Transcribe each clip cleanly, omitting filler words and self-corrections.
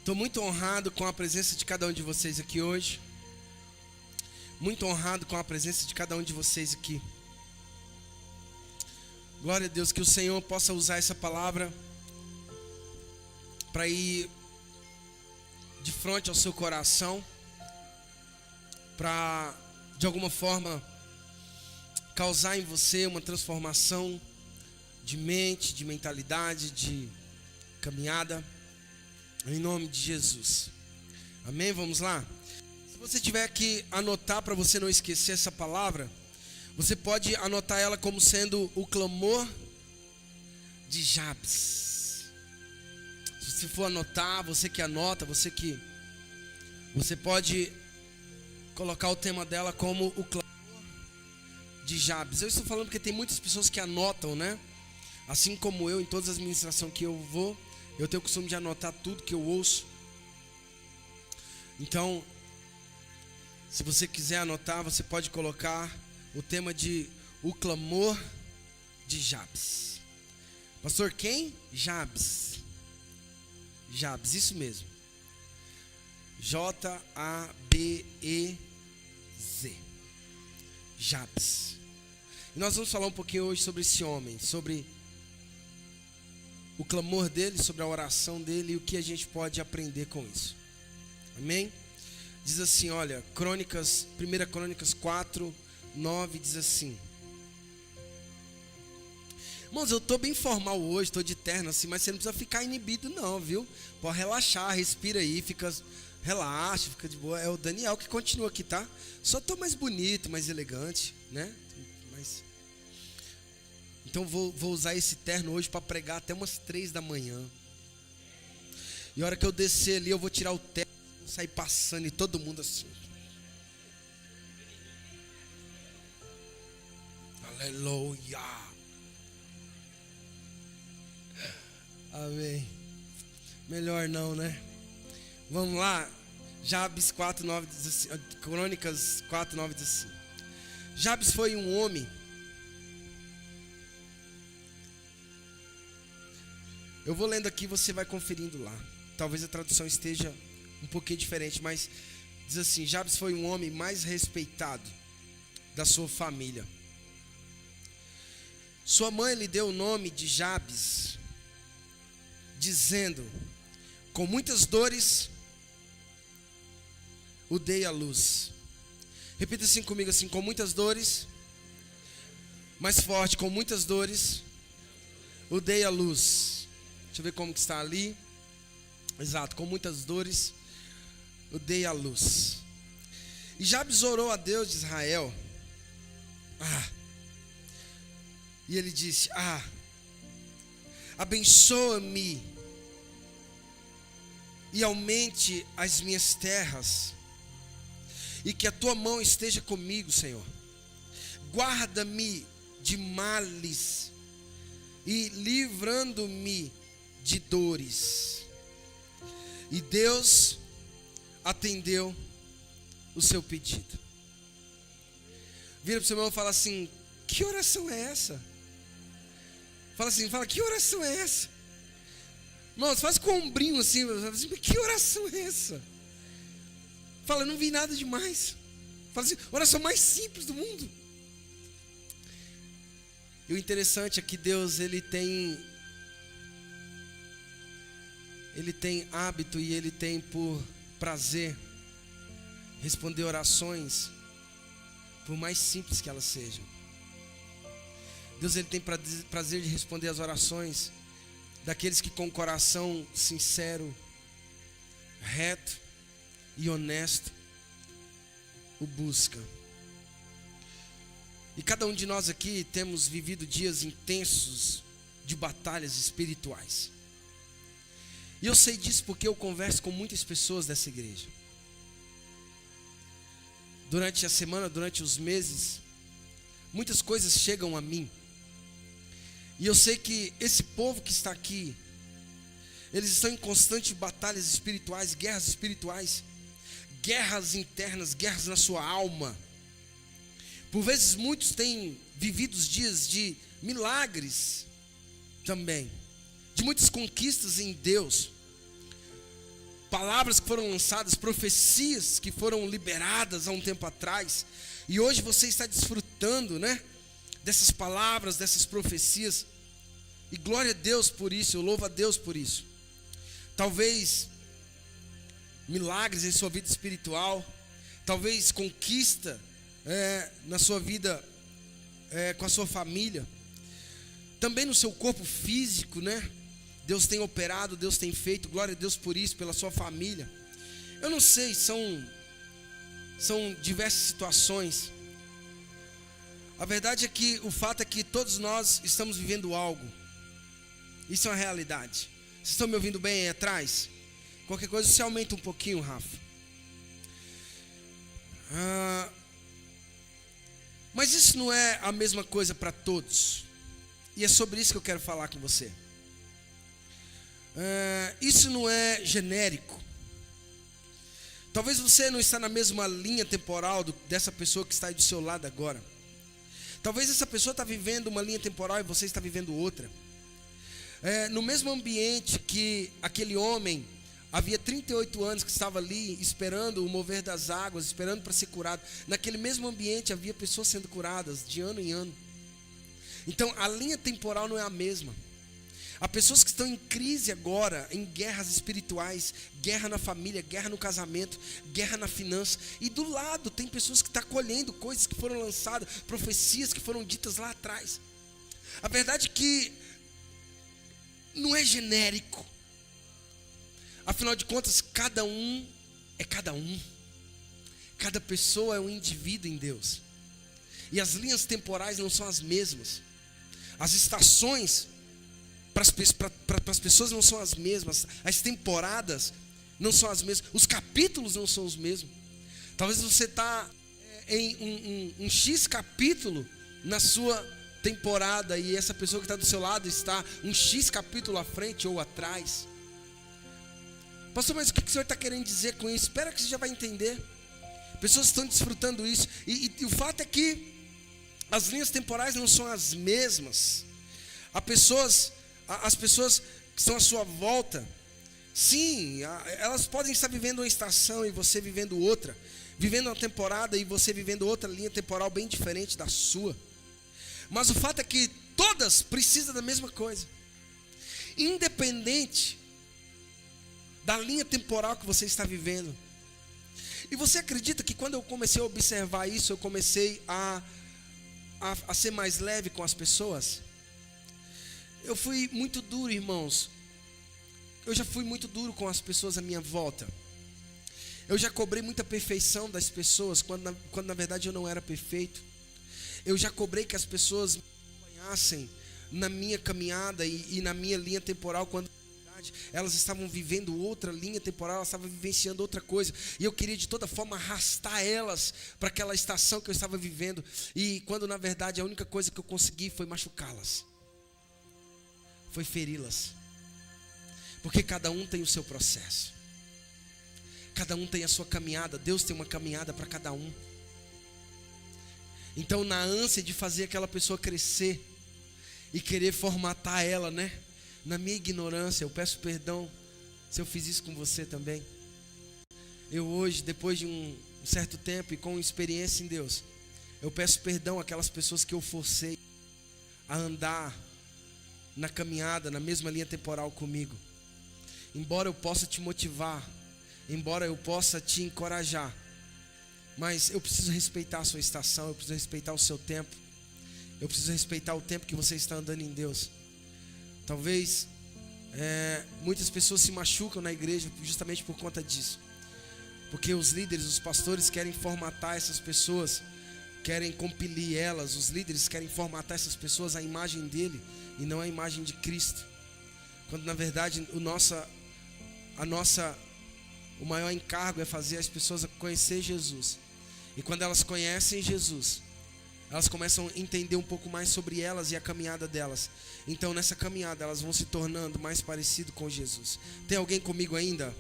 Estou muito honrado com a presença de cada um de vocês aqui hoje. Muito honrado com a presença de cada um de vocês aqui. Glória a Deus, que o Senhor possa usar essa palavra para ir de frente ao seu coração, para de alguma forma causar em você uma transformação de mente, de mentalidade, de caminhada, em nome de Jesus. Amém? Vamos lá? Se você tiver que anotar para você não esquecer essa palavra, você pode anotar ela como sendo o clamor de Jabes. Se você for anotar, você que anota, você pode colocar o tema dela como o clamor de Jabes. Eu estou falando porque tem muitas pessoas que anotam, né? Assim como eu, em todas as ministrações que eu vou, eu tenho o costume de anotar tudo que eu ouço. Então, se você quiser anotar, você pode colocar o tema de o clamor de Jabes. Pastor, quem? Jabes. Jabes, isso mesmo. J-A-B-E-Z. Jabes. E nós vamos falar um pouquinho hoje sobre esse homem, sobre o clamor dele, sobre a oração dele e o que a gente pode aprender com isso. Amém? Diz assim, olha, 1 Crônicas 4, 9 diz assim. Irmãos, eu estou bem formal hoje, estou de terno assim, mas você não precisa ficar inibido não, viu? Pode relaxar, respira aí, relaxa, fica de boa. É o Daniel que continua aqui, tá? Só estou mais bonito, mais elegante, né? Então vou usar esse terno hoje para pregar até umas 3 da manhã. E a hora que eu descer ali, eu vou tirar o terno, vou sair passando e todo mundo assim. Aleluia. Amém. Melhor não, né? Vamos lá. Jabes 4:9 diz assim, Crônicas 4:9 diz assim. Jabes foi um homem. Eu vou lendo aqui, você vai conferindo lá. Talvez a tradução esteja um pouquinho diferente, mas diz assim: Jabes foi um homem mais respeitado da sua família. Sua mãe lhe deu o nome de Jabes, dizendo: com muitas dores o dei à luz. Repita assim comigo assim: com muitas dores, mais forte, com muitas dores o dei à luz. Deixa eu ver como que está ali. Exato, com muitas dores eu dei à luz. E Jabes orou a Deus de Israel. E ele disse: abençoa-me e aumente as minhas terras, e que a tua mão esteja comigo, Senhor. Guarda-me de males e livrando-me de dores. E Deus atendeu o seu pedido. Vira para o seu irmão e fala assim: que oração é essa? Fala, que oração é essa? Nossa, faz com o ombrinho assim, que oração é essa? Fala, não vi nada demais. Fala assim, oração mais simples do mundo. E o interessante é que Deus, ele tem hábito e ele tem por prazer responder orações, por mais simples que elas sejam. Deus, ele tem prazer de responder as orações daqueles que com o coração sincero, reto e honesto o busca. E cada um de nós aqui temos vivido dias intensos de batalhas espirituais. E eu sei disso porque eu converso com muitas pessoas dessa igreja. Durante a semana, durante os meses, muitas coisas chegam a mim. E eu sei que esse povo que está aqui, eles estão em constantes batalhas espirituais, guerras internas, guerras na sua alma. Por vezes muitos têm vivido os dias de milagres também, de muitas conquistas em Deus. palavras que foram lançadas, profecias que foram liberadas há um tempo atrás, e hoje você está desfrutando, né, dessas palavras, dessas profecias, e glória a Deus por isso, eu louvo a Deus por isso. Talvez milagres em sua vida espiritual, talvez conquista na sua vida com a sua família, também no seu corpo físico, né? Deus tem operado, Deus tem feito, glória a Deus por isso, pela sua família. Eu não sei, são diversas situações. A verdade é que o fato é que todos nós estamos vivendo algo. Isso é uma realidade. Vocês estão me ouvindo bem aí atrás? Qualquer coisa você aumenta um pouquinho, Rafa. Mas isso não é a mesma coisa para todos. E é sobre isso que eu quero falar com você. Isso não é genérico. Talvez você não está na mesma linha temporal dessa pessoa que está aí do seu lado agora. Talvez essa pessoa está vivendo uma linha temporal e você está vivendo outra. No mesmo ambiente que aquele homem, havia 38 anos que estava ali esperando o mover das águas, esperando para ser curado. Naquele mesmo ambiente havia pessoas sendo curadas de ano em ano. Então a linha temporal não é a mesma. Há pessoas que estão em crise agora, em guerras espirituais, guerra na família, guerra no casamento, guerra na finança. E do lado tem pessoas que estão colhendo coisas que foram lançadas, profecias que foram ditas lá atrás. A verdade é que não é genérico. Afinal de contas, cada um é cada um. Cada pessoa é um indivíduo em Deus. E as linhas temporais não são as mesmas. As estações para as pessoas não são as mesmas. As temporadas não são as mesmas. Os capítulos não são os mesmos. Talvez você está em um X capítulo na sua temporada e essa pessoa que está do seu lado está um X capítulo à frente ou atrás. Pastor, mas o que o senhor está querendo dizer com isso? Espera que você já vai entender. Pessoas estão desfrutando isso. E o fato é que as linhas temporais não são as mesmas. As pessoas que estão à sua volta, sim, elas podem estar vivendo uma estação e você vivendo outra. Vivendo uma temporada e você vivendo outra linha temporal bem diferente da sua. Mas o fato é que todas precisam da mesma coisa. Independente da linha temporal que você está vivendo. E você acredita que quando eu comecei a observar isso, eu comecei a ser mais leve com as pessoas? Eu fui muito duro, irmãos. Eu já fui muito duro com as pessoas à minha volta. Eu já cobrei muita perfeição das pessoas, quando na verdade eu não era perfeito. Eu já cobrei que as pessoas me acompanhassem na minha caminhada e na minha linha temporal, quando na verdade elas estavam vivendo outra linha temporal, elas estavam vivenciando outra coisa. E eu queria de toda forma arrastar elas para aquela estação que eu estava vivendo. E quando na verdade a única coisa que eu consegui foi machucá-las. Foi feri-las. Porque cada um tem o seu processo. Cada um tem a sua caminhada. Deus tem uma caminhada para cada um. Então, na ânsia de fazer aquela pessoa crescer e querer formatar ela, né? Na minha ignorância, eu peço perdão se eu fiz isso com você também. Eu hoje, depois de um certo tempo e com experiência em Deus, eu peço perdão àquelas pessoas que eu forcei a andar na caminhada, na mesma linha temporal comigo. Embora eu possa te motivar, embora eu possa te encorajar, mas eu preciso respeitar a sua estação, eu preciso respeitar o seu tempo, eu preciso respeitar o tempo que você está andando em Deus. Talvez muitas pessoas se machucam na igreja justamente por conta disso, porque os líderes, os pastores querem formatar essas pessoas, querem compilir elas. Os líderes querem formatar essas pessoas à imagem dele e não à imagem de Cristo, quando na verdade o maior encargo é fazer as pessoas conhecer Jesus. E quando elas conhecem Jesus, elas começam a entender um pouco mais sobre elas e a caminhada delas. Então nessa caminhada elas vão se tornando mais parecido com Jesus. Tem alguém comigo ainda?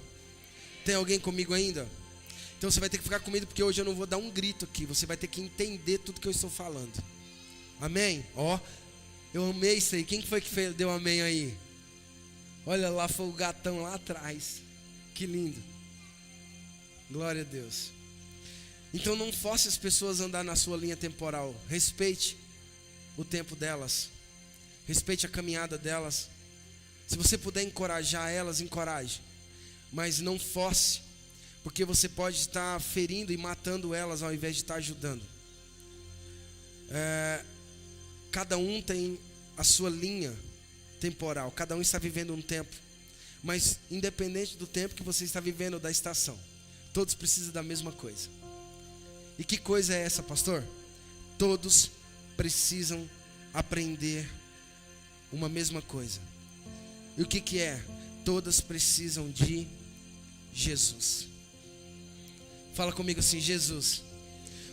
Tem alguém comigo ainda? Então você vai ter que ficar comigo, porque hoje eu não vou dar um grito aqui. Você vai ter que entender tudo que eu estou falando. Amém? Eu amei isso aí. Quem foi que deu amém aí? Olha lá, foi o gatão lá atrás. Que lindo. Glória a Deus. Então não force as pessoas a andar na sua linha temporal. Respeite o tempo delas. Respeite a caminhada delas. Se você puder encorajar elas, encoraje. Mas não force, porque você pode estar ferindo e matando elas ao invés de estar ajudando. Cada um tem a sua linha temporal. Cada um está vivendo um tempo. Mas independente do tempo que você está vivendo ou da estação, todos precisam da mesma coisa. E que coisa é essa, pastor? Todos precisam aprender uma mesma coisa. E o que é? Todas precisam de Jesus. Fala comigo assim, Jesus.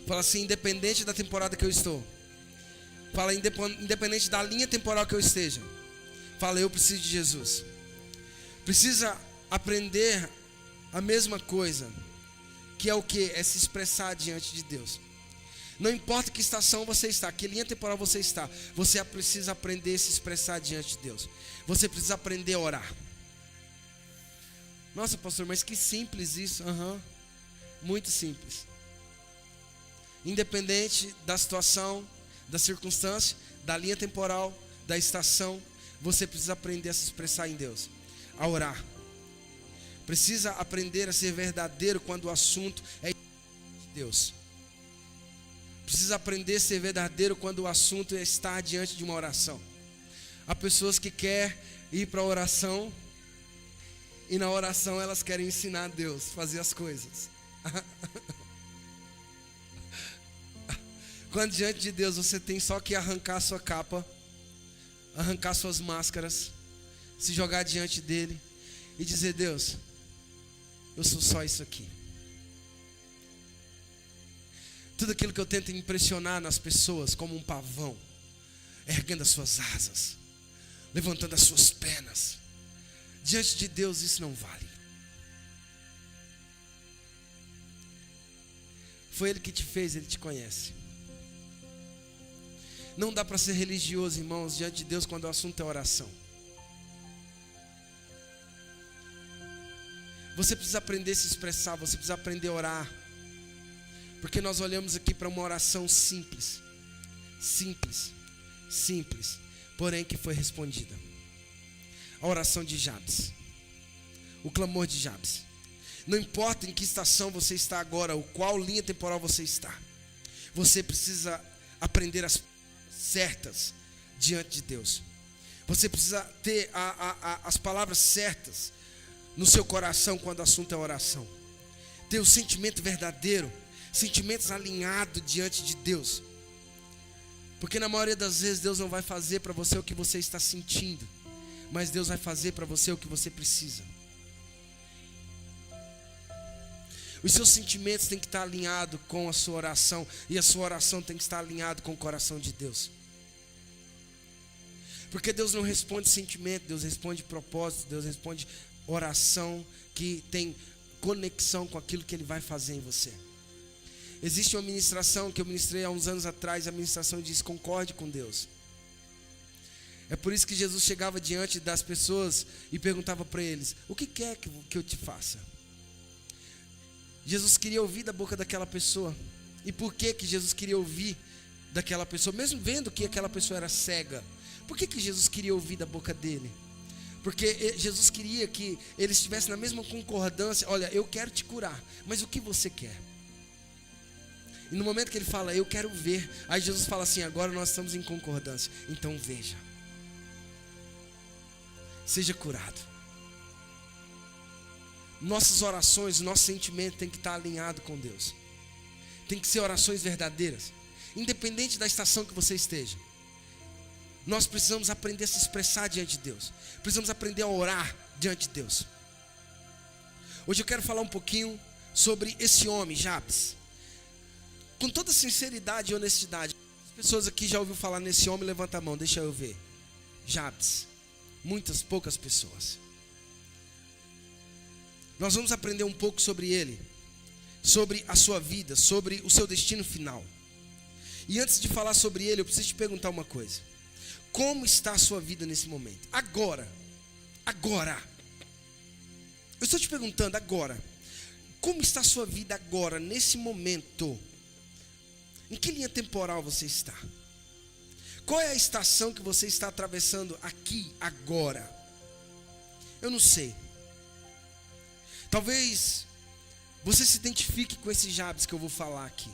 Fala assim, independente da temporada que eu estou. Fala, independente da linha temporal que eu esteja. Fala, eu preciso de Jesus. Precisa aprender a mesma coisa. Que é o que? É se expressar diante de Deus. Não importa que estação você está, que linha temporal você está, você precisa aprender a se expressar diante de Deus. Você precisa aprender a orar. Nossa, pastor, mas que simples isso. Muito simples. Independente da situação, da circunstância, da linha temporal, da estação, você precisa aprender a se expressar em Deus, a orar. Precisa aprender a ser verdadeiro quando o assunto é de Deus. Precisa aprender a ser verdadeiro quando o assunto é estar diante de uma oração. Há pessoas que querem ir para a oração e na oração elas querem ensinar a Deus a fazer as coisas. Quando diante de Deus você tem só que arrancar a sua capa, arrancar suas máscaras, se jogar diante dele e dizer: Deus, eu sou só isso aqui. Tudo aquilo que eu tento impressionar nas pessoas, como um pavão, erguendo as suas asas, levantando as suas penas, diante de Deus isso não vale. Foi Ele que te fez, Ele te conhece. Não dá para ser religioso, irmãos, diante de Deus quando o assunto é oração. Você precisa aprender a se expressar, você precisa aprender a orar. Porque nós olhamos aqui para uma oração simples, porém que foi respondida. A oração de Jabes, o clamor de Jabes. Não importa em que estação você está agora, ou qual linha temporal você está, você precisa aprender as certas diante de Deus. Você precisa ter as palavras certas no seu coração quando o assunto é oração. Ter o sentimento verdadeiro, sentimentos alinhados diante de Deus. Porque na maioria das vezes Deus não vai fazer para você o que você está sentindo, mas Deus vai fazer para você o que você precisa. Os seus sentimentos têm que estar alinhados com a sua oração, e a sua oração tem que estar alinhada com o coração de Deus. Porque Deus não responde sentimento, Deus responde propósito, Deus responde oração que tem conexão com aquilo que Ele vai fazer em você. Existe uma ministração que eu ministrei há uns anos atrás, a ministração diz: concorde com Deus. É por isso que Jesus chegava diante das pessoas e perguntava para eles: o que quer que eu te faça? Jesus queria ouvir da boca daquela pessoa. E por que Jesus queria ouvir daquela pessoa? Mesmo vendo que aquela pessoa era cega, por que Jesus queria ouvir da boca dele? Porque Jesus queria que ele estivesse na mesma concordância. Olha, eu quero te curar, mas o que você quer? E no momento que ele fala, eu quero ver, aí Jesus fala assim: agora nós estamos em concordância, então veja, seja curado. Nossas orações, nosso sentimento tem que estar alinhado com Deus. Tem que ser orações verdadeiras, independente da estação que você esteja. Nós precisamos aprender a se expressar diante de Deus. Precisamos aprender a orar diante de Deus. Hoje eu quero falar um pouquinho sobre esse homem, Jabes. Com toda sinceridade e honestidade, as pessoas aqui já ouviram falar nesse homem? Levanta a mão, deixa eu ver. Jabes. Muitas, poucas pessoas. Nós vamos aprender um pouco sobre ele, sobre a sua vida, sobre o seu destino final. E antes de falar sobre ele, eu preciso te perguntar uma coisa: como está a sua vida nesse momento? Agora, Eu estou te perguntando agora, como está a sua vida agora, nesse momento? Em que linha temporal você está? Qual é a estação que você está atravessando aqui, agora? Eu não sei. Talvez você se identifique com esses Jabes que eu vou falar aqui.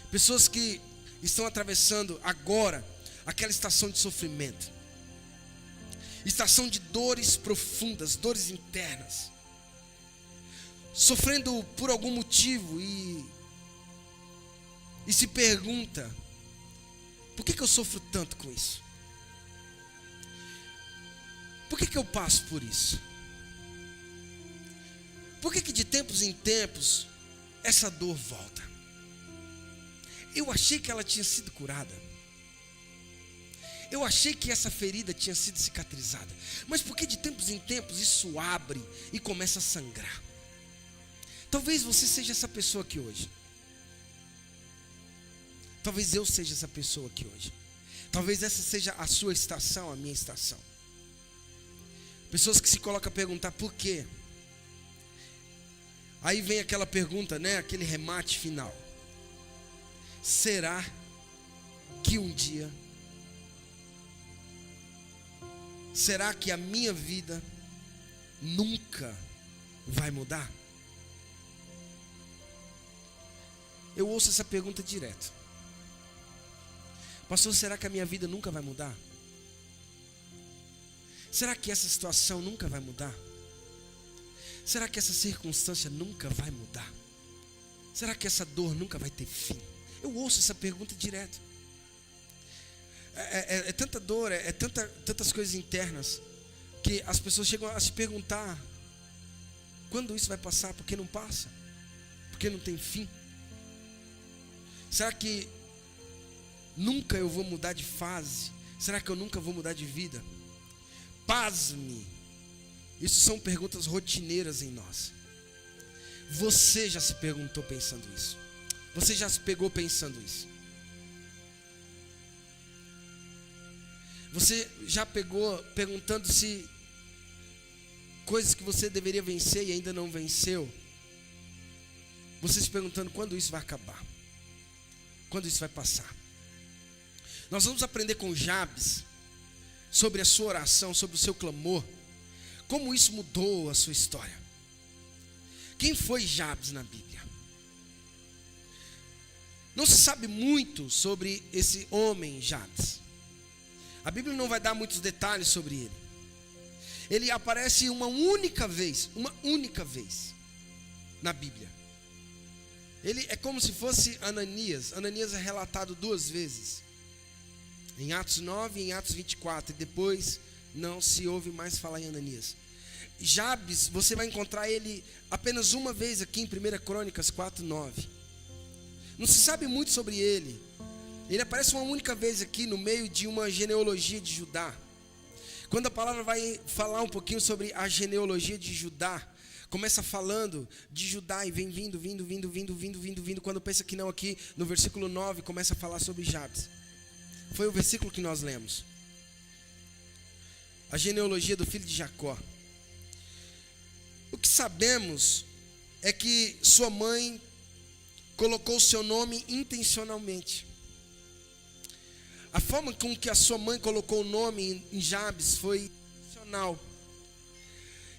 Pessoas que estão atravessando agora aquela estação de sofrimento, estação de dores profundas, dores internas, sofrendo por algum motivo e se pergunta: por que eu sofro tanto com isso? Por que eu passo por isso? Por que de tempos em tempos essa dor volta? Eu achei que ela tinha sido curada. Eu achei que essa ferida tinha sido cicatrizada. Mas por que de tempos em tempos isso abre e começa a sangrar? Talvez você seja essa pessoa aqui hoje. Talvez eu seja essa pessoa aqui hoje. Talvez essa seja a sua estação, a minha estação. Pessoas que se colocam a perguntar por quê. Aí vem aquela pergunta, né? Aquele remate final. Será que um dia, será que a minha vida nunca vai mudar? Eu ouço essa pergunta direto. Pastor, será que a minha vida nunca vai mudar? Será que essa situação nunca vai mudar? Será que essa circunstância nunca vai mudar? Será que essa dor nunca vai ter fim? Eu ouço essa pergunta direto. É tanta dor, tantas coisas internas, que as pessoas chegam a se perguntar: quando isso vai passar? Por que não passa? Por que não tem fim? Será que nunca eu vou mudar de fase? Será que eu nunca vou mudar de vida? Pasme, isso são perguntas rotineiras em nós. Você já se perguntou pensando isso? Você já se pegou pensando isso? Você já pegou perguntando se coisas que você deveria vencer e ainda não venceu? Você se perguntando quando isso vai acabar? Quando isso vai passar? Nós vamos aprender com Jabes sobre a sua oração, sobre o seu clamor, como isso mudou a sua história. Quem foi Jabes na Bíblia? Não se sabe muito sobre esse homem Jabes. A Bíblia não vai dar muitos detalhes sobre ele. Ele aparece uma única vez na Bíblia. Ele é como se fosse Ananias. Ananias é relatado 2 vezes. Em Atos 9 e em Atos 24. E depois não se ouve mais falar em Ananias. Jabes, você vai encontrar ele apenas uma vez aqui em 1 Crônicas 4:9. Não se sabe muito sobre ele. Ele aparece uma única vez aqui no meio de uma genealogia de Judá. Quando a palavra vai falar um pouquinho sobre a genealogia de Judá, começa falando de Judá e vem vindo. Quando pensa que não, aqui no versículo 9 começa a falar sobre Jabes. Foi o versículo que nós lemos. A genealogia do filho de Jacó. O que sabemos é que sua mãe colocou o seu nome intencionalmente. A forma com que a sua mãe colocou o nome em Jabes foi intencional.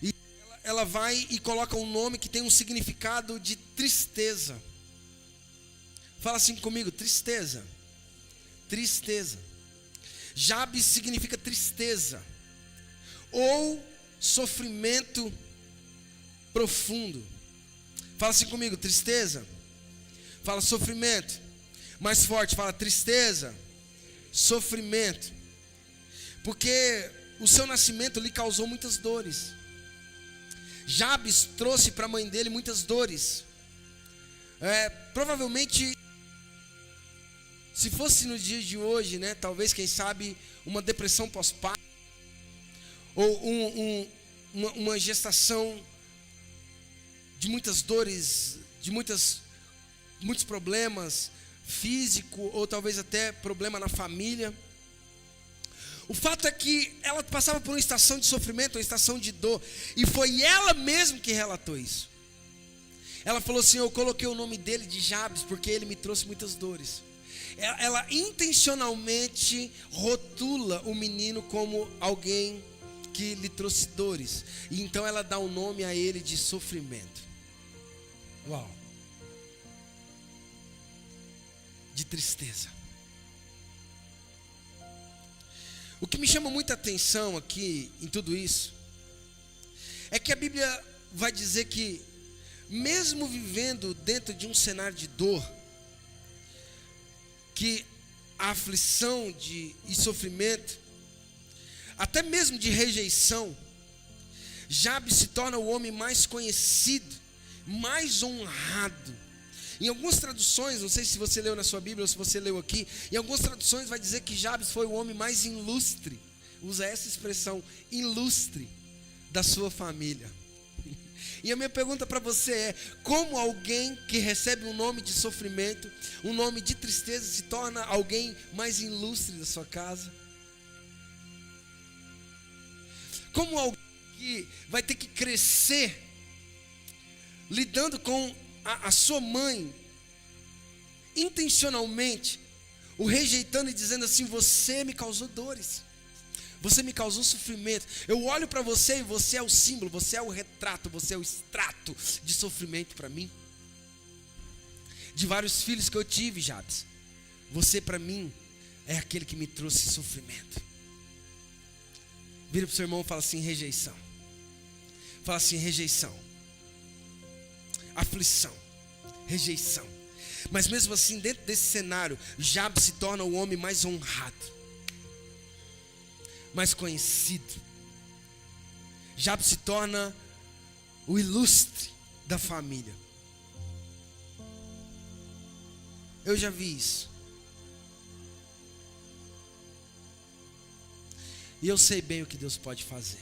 E ela vai e coloca um nome que tem um significado de tristeza. Fala assim comigo: tristeza. Tristeza. Jabes significa tristeza ou sofrimento profundo. Fala assim comigo: tristeza. Fala sofrimento. Mais forte, fala tristeza, sofrimento. Porque o seu nascimento lhe causou muitas dores. Jabes trouxe para a mãe dele muitas dores. Provavelmente, se fosse no dia de hoje, né, talvez, quem sabe, uma depressão pós-parto, ou uma gestação de muitas dores, de muitos problemas físicos, ou talvez até problema na família. O fato é que ela passava por uma estação de sofrimento, uma estação de dor, e foi ela mesma que relatou isso. Ela falou assim: eu coloquei o nome dele de Jabes porque ele me trouxe muitas dores. Ela intencionalmente rotula o menino como alguém que lhe trouxe dores, e então ela dá o nome a ele de sofrimento. Uau! De tristeza. O que me chama muita atenção aqui em tudo isso é que a Bíblia vai dizer que, mesmo vivendo dentro de um cenário de dor, que a aflição e sofrimento, até mesmo de rejeição, Jabes se torna o homem mais conhecido, mais honrado. Em algumas traduções, não sei se você leu na sua Bíblia ou se você leu aqui, em algumas traduções vai dizer que Jabes foi o homem mais ilustre, usa essa expressão, ilustre, da sua família. E a minha pergunta para você é: como alguém que recebe um nome de sofrimento, um nome de tristeza, se torna alguém mais ilustre da sua casa? Como alguém que vai ter que crescer lidando com a sua mãe, intencionalmente o rejeitando e dizendo assim: você me causou dores, você me causou sofrimento. Eu olho para você e você é o símbolo, você é o retrato, você é o extrato de sofrimento para mim. De vários filhos que eu tive, Jabes, você para mim é aquele que me trouxe sofrimento. Vira para o seu irmão e fala assim: rejeição. Fala assim: rejeição, aflição, rejeição. Mas mesmo assim, dentro desse cenário, Jabes se torna o homem mais honrado, mais conhecido. Jabes se torna o ilustre da família. Eu já vi isso. E eu sei bem o que Deus pode fazer.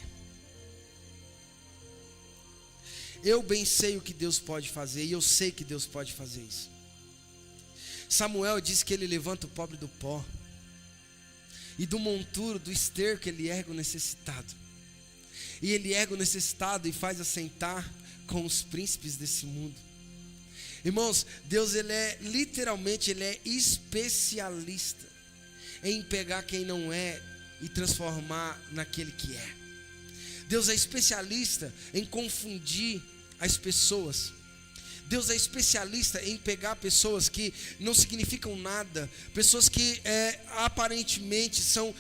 Eu bem sei o que Deus pode fazer, e eu sei que Deus pode fazer isso. Samuel diz que ele levanta o pobre do pó, e do monturo, do esterco, ele ergue o necessitado. E ele ergue o necessitado e faz assentar com os príncipes desse mundo. Irmãos, Deus, ele é literalmente, ele é especialista em pegar quem não é e transformar naquele que é. Deus é especialista em confundir as pessoas. Deus é especialista em pegar pessoas que não significam nada, pessoas que aparentemente são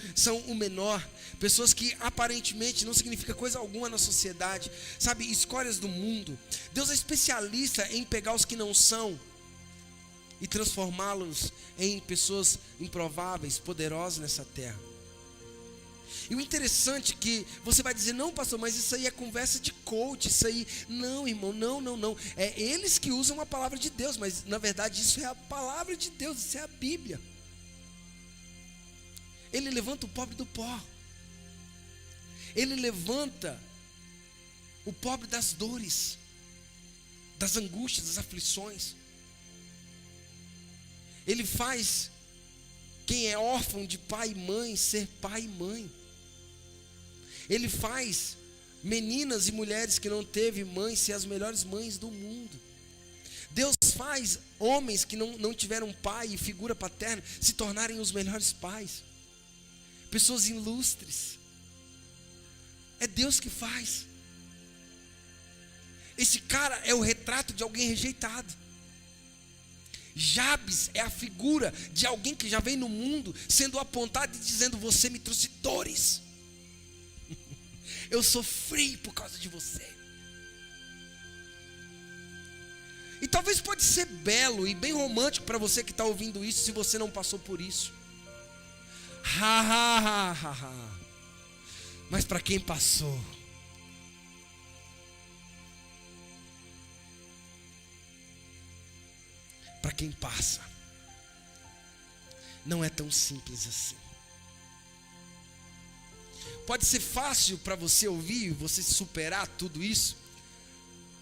o menor, pessoas que aparentemente não significam coisa alguma na sociedade, sabe, escórias do mundo. Deus é especialista em pegar os que não são e transformá-los em pessoas improváveis, poderosas nessa terra. E o interessante é que você vai dizer: não, pastor, mas isso aí é conversa de coach, isso aí... Não, irmão, não. É eles que usam a palavra de Deus, mas na verdade isso é a palavra de Deus, isso é a Bíblia. Ele levanta o pobre do pó. Ele levanta o pobre das dores, das angústias, das aflições. Ele faz quem é órfão de pai e mãe ser pai e mãe. Ele faz meninas e mulheres que não teve mãe ser as melhores mães do mundo. Deus faz homens que não tiveram pai e figura paterna se tornarem os melhores pais. Pessoas ilustres. É Deus que faz. Esse cara é o retrato de alguém rejeitado. Jabes é a figura de alguém que já vem no mundo sendo apontado e dizendo: você me trouxe dores. Eu sofri por causa de você. E talvez pode ser belo e bem romântico para você que está ouvindo isso, se você não passou por isso. Mas para quem passou, para quem passa, não é tão simples assim. Pode ser fácil para você ouvir, você superar tudo isso,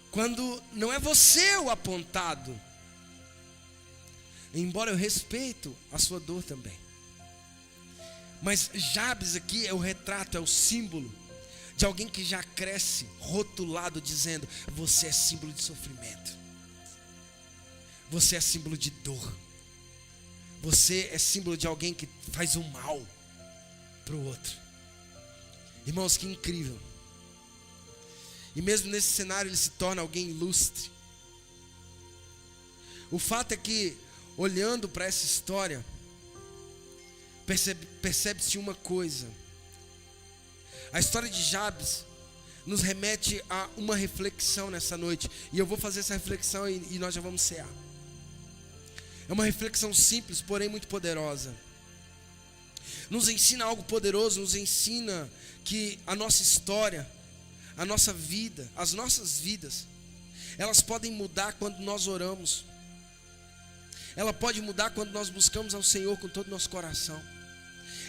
quando não é você o apontado. Embora eu respeito a sua dor também, Mas Jabes aqui é o retrato, é o símbolo de alguém que já cresce rotulado dizendo: você é símbolo de sofrimento, você é símbolo de dor, você é símbolo de alguém que faz o mal para o outro. Irmãos, que incrível. E mesmo nesse cenário ele se torna alguém ilustre. O fato é que, olhando para essa história, percebe-se uma coisa. A história de Jabes nos remete a uma reflexão nessa noite. E eu vou fazer essa reflexão e nós já vamos cear. É uma reflexão simples, porém muito poderosa. Nos ensina algo poderoso, nos ensina que a nossa história, a nossa vida, as nossas vidas, elas podem mudar quando nós oramos. Ela pode mudar quando nós buscamos ao Senhor com todo o nosso coração.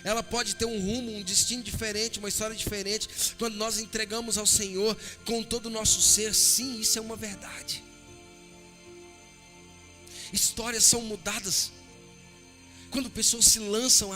Ela pode ter um rumo, um destino diferente, uma história diferente, quando nós entregamos ao Senhor com todo o nosso ser. Sim, isso é uma verdade. Histórias são mudadas quando pessoas se lançam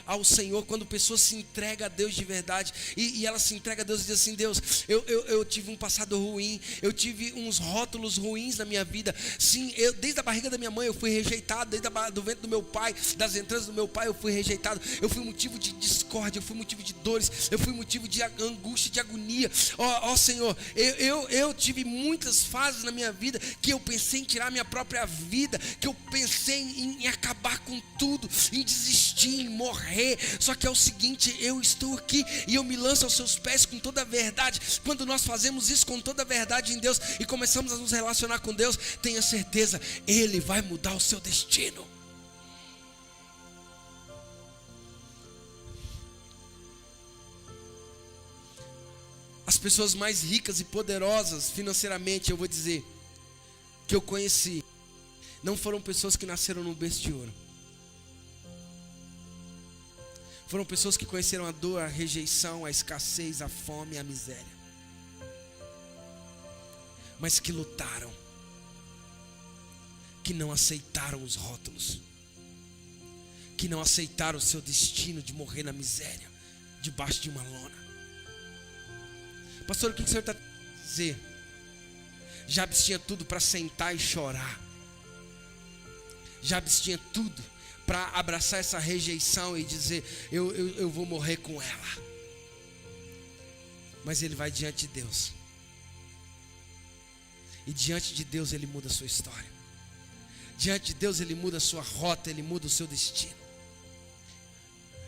ao Senhor, quando pessoas se entregam a Deus de verdade, e ela se entrega a Deus e diz assim: Deus, eu tive um passado ruim, eu tive uns rótulos ruins na minha vida. Sim, desde a barriga da minha mãe eu fui rejeitado, desde do ventre do meu pai, das entranhas do meu pai eu fui rejeitado. Eu fui motivo de discórdia, eu fui motivo de dores, eu fui motivo de angústia, de agonia. Ó Senhor, eu tive muitas fases na minha vida que eu pensei em tirar minha própria vida, que eu pensei em acabar com tudo, em desistir, em morrer. Só que é o seguinte: eu estou aqui e eu me lanço aos seus pés com toda a verdade. Quando nós fazemos isso com toda a verdade em Deus e começamos a nos relacionar com Deus, tenha certeza, Ele vai mudar o seu destino. As pessoas mais ricas e poderosas financeiramente, eu vou dizer, que eu conheci, não foram pessoas que nasceram num berço de ouro. Foram pessoas que conheceram a dor, a rejeição, a escassez, a fome e a miséria. Mas que lutaram, que não aceitaram os rótulos, que não aceitaram o seu destino de morrer na miséria, debaixo de uma lona. Pastor, o que o senhor está a dizer? Jabes tinha tudo para sentar e chorar. Jabes tinha tudo para abraçar essa rejeição e dizer: eu vou morrer com ela. Mas ele vai diante de Deus, e diante de Deus ele muda a sua história. Diante de Deus ele muda a sua rota, ele muda o seu destino.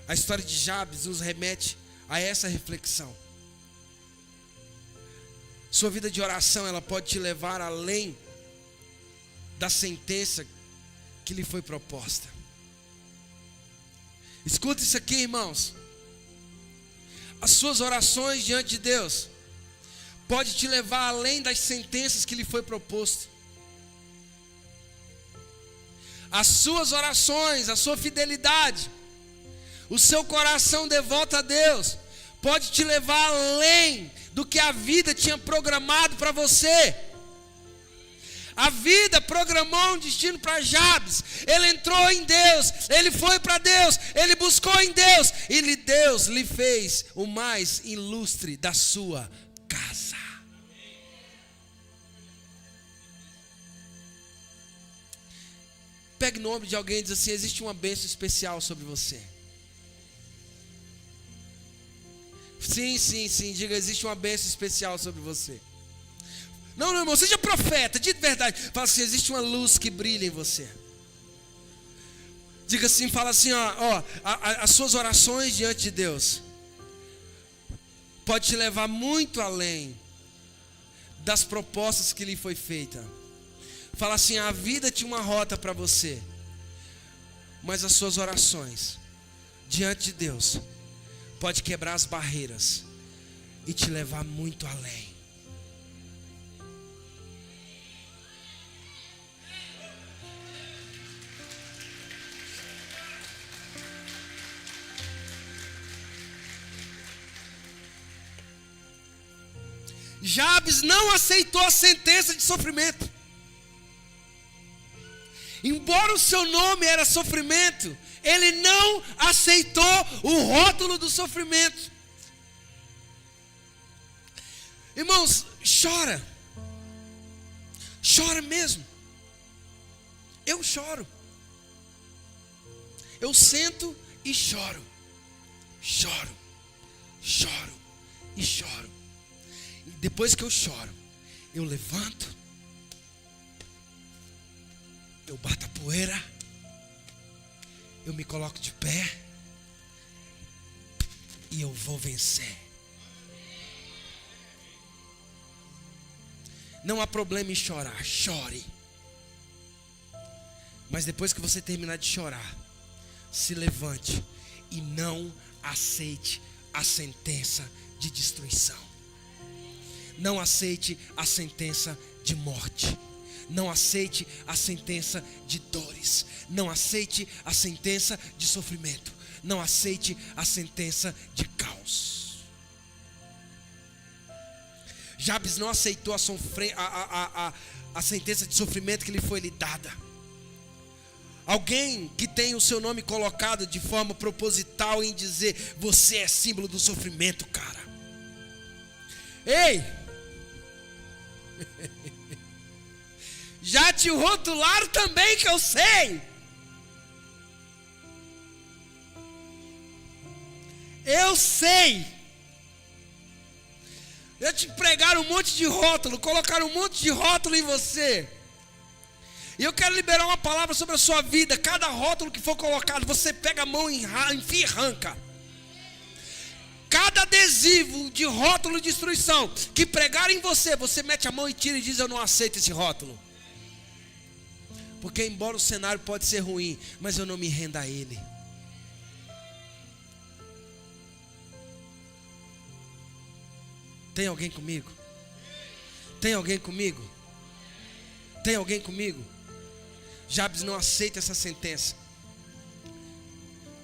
A história de Jabes nos remete a essa reflexão. Sua vida de oração, ela pode te levar além da sentença que lhe foi proposta. Escuta isso aqui, irmãos. As suas orações diante de Deus pode te levar além das sentenças que lhe foi proposto. As suas orações, a sua fidelidade, o seu coração devoto a Deus pode te levar além do que a vida tinha programado para você. A vida programou um destino para Jabes. Ele entrou em Deus, ele foi para Deus, ele buscou em Deus, e Deus lhe fez o mais ilustre da sua casa. Pegue no ombro de alguém e diz assim: existe uma bênção especial sobre você. Sim, diga: existe uma bênção especial sobre você. Não, irmão, seja profeta, diga verdade. Fala assim: existe uma luz que brilha em você. Diga assim, fala assim, as suas orações diante de Deus pode te levar muito além das propostas que lhe foi feita. Fala assim: a vida tinha uma rota para você, mas as suas orações diante de Deus pode quebrar as barreiras e te levar muito além. Jabes não aceitou a sentença de sofrimento. Embora o seu nome era sofrimento, ele não aceitou o rótulo do sofrimento. Irmãos, chora. Chora mesmo. Eu choro. Eu sento e choro. Choro. Choro e choro. E depois que eu choro, eu levanto. Eu bato a poeira. Eu me coloco de pé. E eu vou vencer. Não há problema em chorar, chore. Mas depois que você terminar de chorar, se levante e não aceite a sentença de destruição. Não aceite a sentença de morte. Não aceite a sentença de dores. Não aceite a sentença de sofrimento. Não aceite a sentença de caos. Jabes não aceitou a sentença de sofrimento que lhe foi lhe dada. Alguém que tem o seu nome colocado de forma proposital em dizer: você é símbolo do sofrimento, cara. Ei! Já te rotularam também, que eu sei. Eu sei. Já te pregaram um monte de rótulo, colocaram um monte de rótulo em você. E eu quero liberar uma palavra sobre a sua vida. Cada rótulo que for colocado, você pega a mão, enfia e arranca. Cada adesivo de rótulo de destruição que pregaram em você, você mete a mão e tira e diz: eu não aceito esse rótulo. Porque embora o cenário pode ser ruim, mas eu não me rendo a ele. Tem alguém comigo? Tem alguém comigo? Tem alguém comigo? Jabes não aceita essa sentença.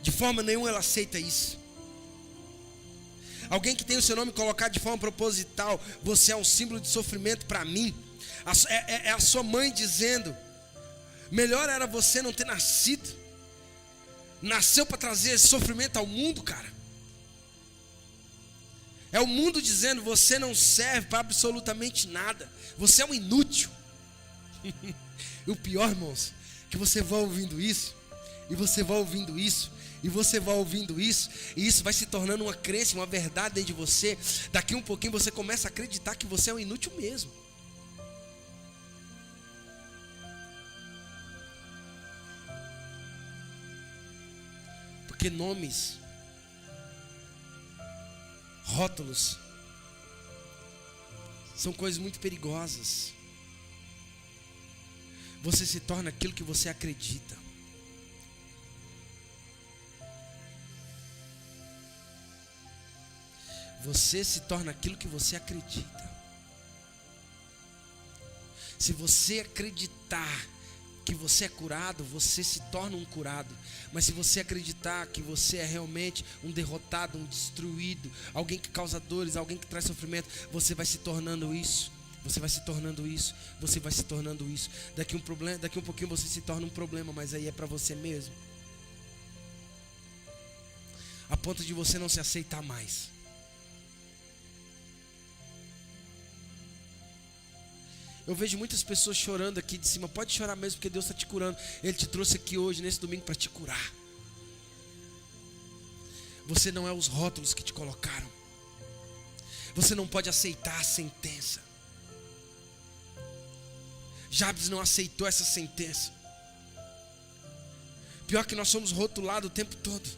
De forma nenhuma ela aceita isso. Alguém que tem o seu nome colocado de forma proposital: você é um símbolo de sofrimento para mim. É a sua mãe dizendo: melhor era você não ter nascido. Nasceu para trazer sofrimento ao mundo, cara. É o mundo dizendo: você não serve para absolutamente nada. Você é um inútil. E o pior, irmãos, que você vai ouvindo isso, e você vai ouvindo isso, e você vai ouvindo isso, e isso vai se tornando uma crença, uma verdade dentro de você. Daqui um pouquinho você começa a acreditar que você é um inútil mesmo. Porque nomes, rótulos, são coisas muito perigosas. Você se torna aquilo que você acredita. Você se torna aquilo que você acredita. Se você acreditar que você é curado, você se torna um curado. Mas se você acreditar que você é realmente um derrotado, um destruído, alguém que causa dores, alguém que traz sofrimento, você vai se tornando isso. Você vai se tornando isso. Você vai se tornando isso. Daqui um pouquinho você se torna um problema, mas aí é para você mesmo. A ponto de você não se aceitar mais. Eu vejo muitas pessoas chorando aqui de cima. Pode chorar mesmo, porque Deus está te curando. Ele te trouxe aqui hoje, nesse domingo, para te curar. Você não é os rótulos que te colocaram. Você não pode aceitar a sentença. Jabes não aceitou essa sentença. Pior que nós somos rotulados o tempo todo.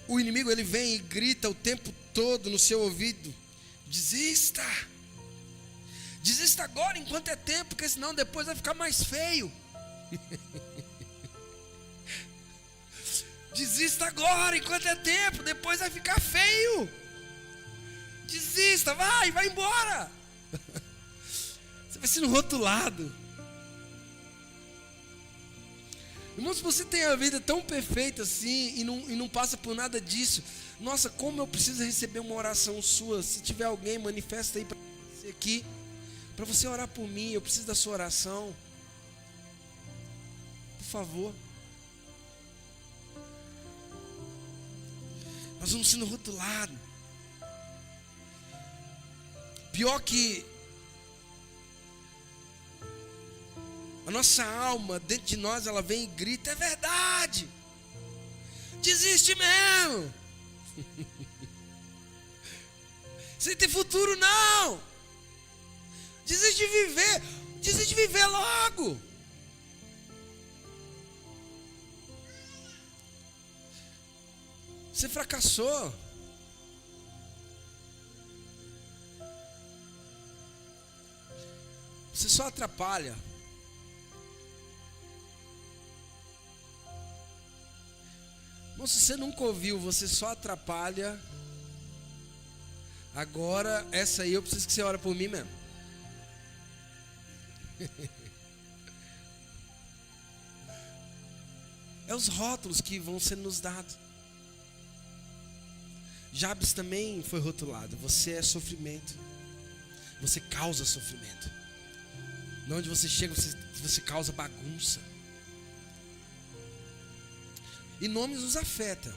O inimigo, ele vem e grita o tempo todo no seu ouvido: desista. Desista agora enquanto é tempo, porque senão depois vai ficar mais feio. Desista agora enquanto é tempo, depois vai ficar feio. Desista, vai embora. Você vai sendo rotulado. Irmão, se você tem a vida tão perfeita assim e não passa por nada disso, nossa, como eu preciso receber uma oração sua. Se tiver alguém, manifesta aí para você aqui, para você orar por mim. Eu preciso da sua oração. favor. Nós vamos sendo rotulados. Pior que a nossa alma, dentro de nós, ela vem e grita: é verdade, desiste mesmo. Você tem futuro não. Desiste de viver logo. Você fracassou. Você só atrapalha. Mas se você nunca ouviu, você só atrapalha. Agora, essa aí eu preciso que você ore por mim mesmo. É os rótulos que vão sendo nos dados. Jabes também foi rotulado: você é sofrimento, você causa sofrimento. Onde você chega, você causa bagunça. E nomes nos afetam,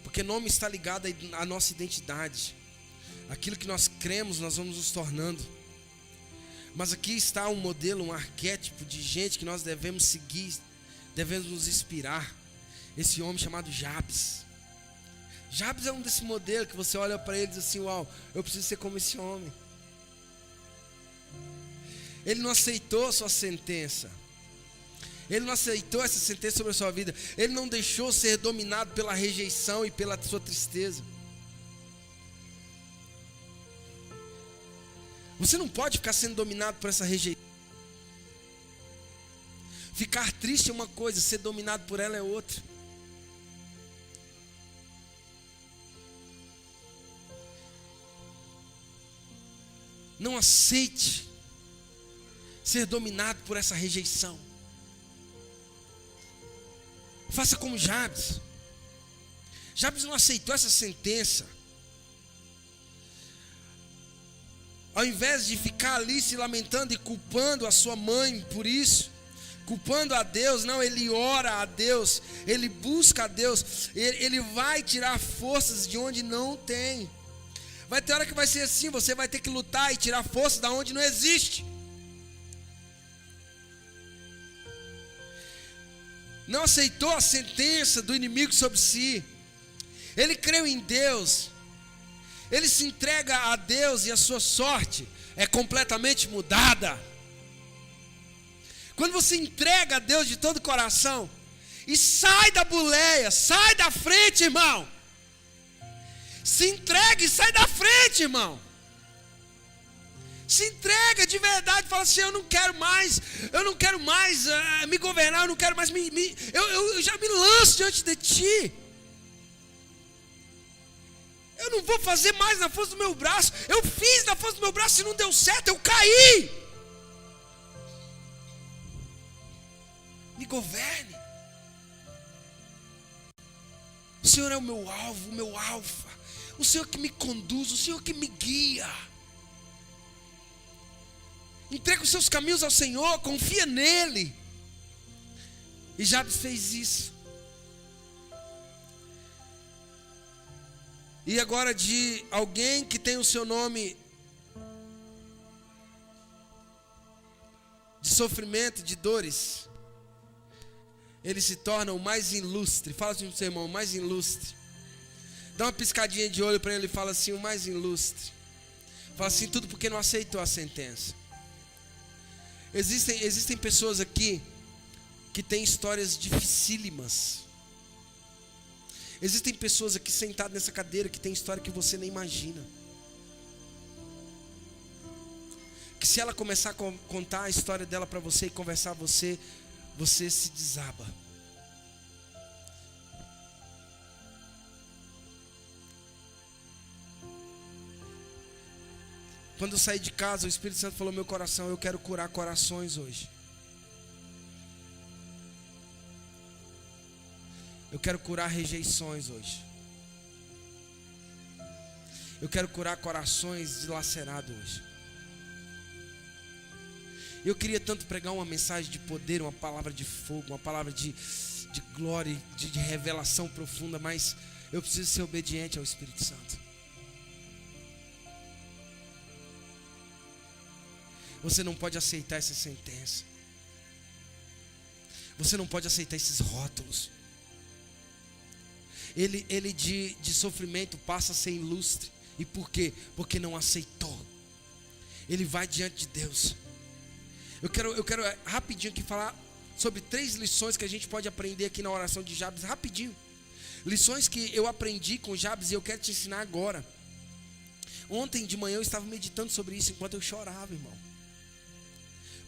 porque nome está ligado à nossa identidade. Aquilo que nós cremos, nós vamos nos tornando. Mas aqui está um modelo, um arquétipo de gente que nós devemos seguir, devemos nos inspirar. Esse homem chamado Jabes. Jabes é um desse modelo que você olha para ele e diz assim: uau, eu preciso ser como esse homem. Ele não aceitou a sua sentença. Ele não aceitou essa sentença sobre a sua vida. Ele não deixou ser dominado pela rejeição e pela sua tristeza. Você não pode ficar sendo dominado por essa rejeição. Ficar triste é uma coisa, ser dominado por ela é outra. Não aceite ser dominado por essa rejeição. Faça como Jabes. Jabes não aceitou essa sentença. Ao invés de ficar ali se lamentando e culpando a sua mãe por isso, culpando a Deus, não, ele ora a Deus, ele busca a Deus, ele vai tirar forças de onde não tem. Vai ter hora que vai ser assim, você vai ter que lutar e tirar forças da onde não existe. Não aceitou a sentença do inimigo sobre si. Ele creu em Deus. Ele se entrega a Deus e a sua sorte é completamente mudada. Quando você entrega a Deus de todo o coração e sai da boleia, sai da frente, irmão. Se entrega e sai da frente, irmão. Se entrega de verdade, fala assim: eu não quero mais me governar, eu não quero mais eu já me lanço diante de ti. Eu não vou fazer mais na força do meu braço. Eu fiz na força do meu braço e não deu certo, eu caí. Me governe. O Senhor é o meu alvo, o meu alfa. O Senhor que me conduz, o Senhor que me guia. Entrega os seus caminhos ao Senhor, confia nele. E Jabes fez isso. E agora, de alguém que tem o seu nome de sofrimento, de dores, ele se torna o mais ilustre. Fala assim pro seu irmão: o mais ilustre. Dá uma piscadinha de olho para ele e fala assim: o mais ilustre. Fala assim: tudo porque não aceitou a sentença. Existem pessoas aqui que têm histórias dificílimas. Existem pessoas aqui sentadas nessa cadeira que tem história que você nem imagina. Que se ela começar a contar a história dela para você e conversar você se desaba. Quando eu saí de casa, o Espírito Santo falou no meu coração: eu quero curar corações hoje. Eu quero curar rejeições hoje. Eu quero curar corações dilacerados hoje. Eu queria tanto pregar uma mensagem de poder, uma palavra de fogo, uma palavra de glória, de revelação profunda, mas eu preciso ser obediente ao Espírito Santo. Você não pode aceitar essa sentença. Você não pode aceitar esses rótulos. Ele de sofrimento passa a ser ilustre. E por quê? Porque não aceitou. Ele vai diante de Deus. Eu quero rapidinho aqui falar sobre 3 lições que a gente pode aprender aqui na oração de Jabes, rapidinho. Lições que eu aprendi com Jabes e eu quero te ensinar agora. Ontem de manhã eu estava meditando sobre isso enquanto eu chorava, irmão.